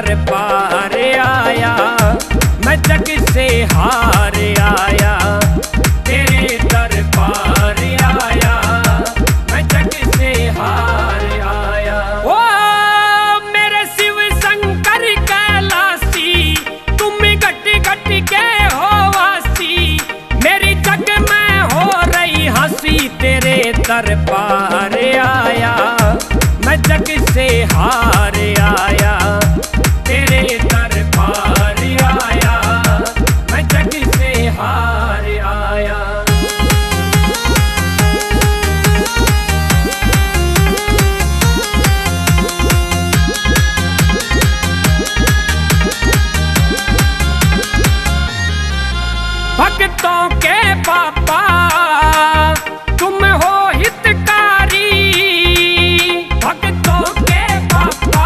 दर पार आया, मैं जग से हार आया, तेरे दर पार आया, मैं जग से हार आया। ओ मेरे शिव शंकर कैलासी, तुम घट घट के हो वासी, मेरी जग में हो रही हंसी, तेरे दर पार आया, मैं जग से हार आया, तेरे दर पार आया, मैं जग से हार आया। भक्तों के पापा तुम हो हितकारी, भक्तों के पापा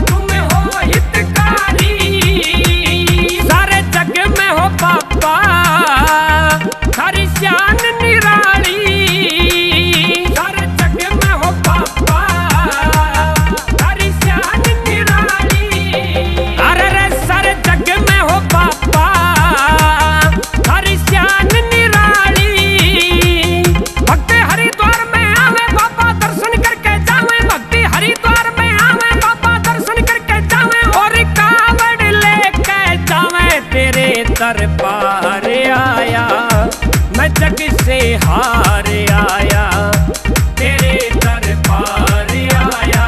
तुम हो हितकारी, सारे जग में हो पापा सारी शान निराली, सारे जग में हो पापा सारी शान निराली। अरे रे सारे जग में हो पापा सारी शान निराली, भक्ति हरिद्वार में आवे बाबा दर्शन करके जावे, भक्ति हरिद्वार में आवे बाबा दर्शन करके जावे, और कावड़ लेके जावे, तेरे दर पार आया, मैं जग से हार आया, तेरे दर पार आया,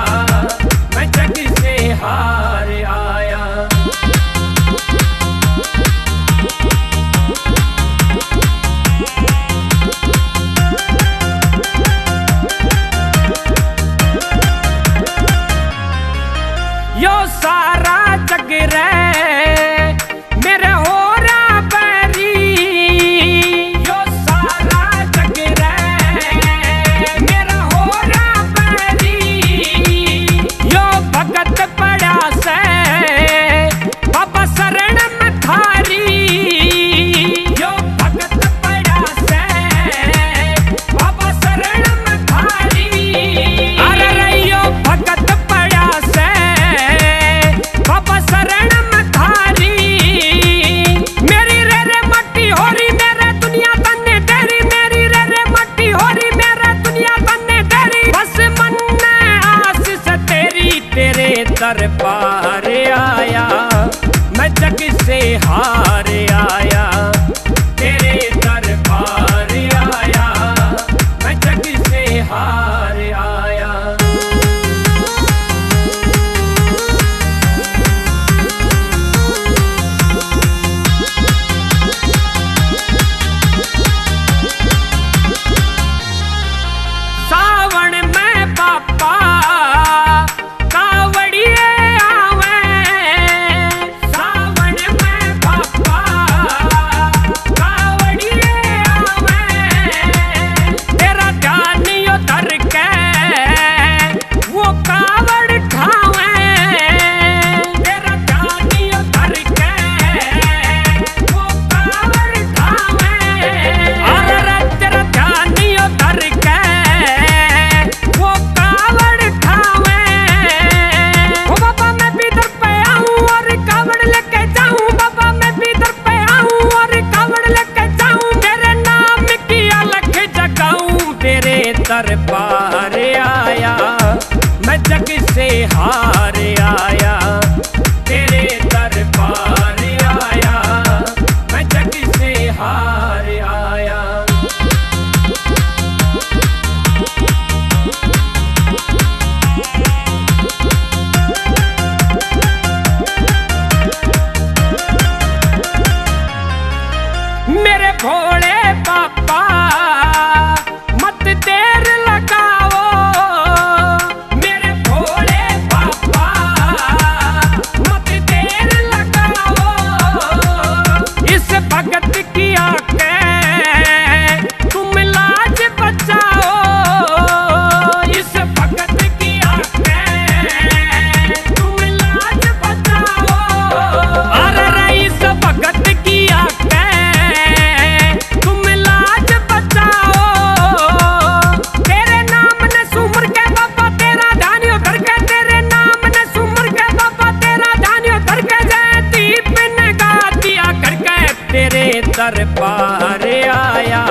मैं जग से हार आया। यो सारा जग रे मेरे हो रहा बैरी, यो सारा जग रे मेरा हो रहा बैरी, यो भगत पड़ा से बाबा शरण में थारी, यो भगत पड़ा से बाबा शरण में थारी। अरे रे यो भगत पड़ा से बाबा शरण में थारी, मेरी रे रे मट्टी हो रही मेरे दुनिया तन्ने तेरी, मेरी रे रे मट्टी हो रही मेरे दुनिया तन्ने तेरी, बस मन में आशीष तेरी, तेरे दर पार आया, मैं जग से हार आया, तेरे दर पार आया, मैं जग से हार आया। सावन में पापा कावड़िए आवे, सावन में पापा कावड़िए आवे, तेरा ध्यान यो धर के वो कावड़ ठावे, तेरा ध्यान यो धर के वो कावड़ ठावे। अरे तेरा ध्यान यो धर के वो कावड़ ठावे, ओ बाबा मैं भी दर पे आऊं और कावड़ लेके जाऊं, बाबा मैं भी दर पे आऊं और कावड़ लेके जाऊं, तेरे नाम की अलख जगाऊं, तेरे दर पार आया, मैं जग से हार आया, तेरे दर पार आया, मैं जग से हार आया। मेरे भोले पापा मत देर लगाओ, मेरे भोले पापा दरबार आया।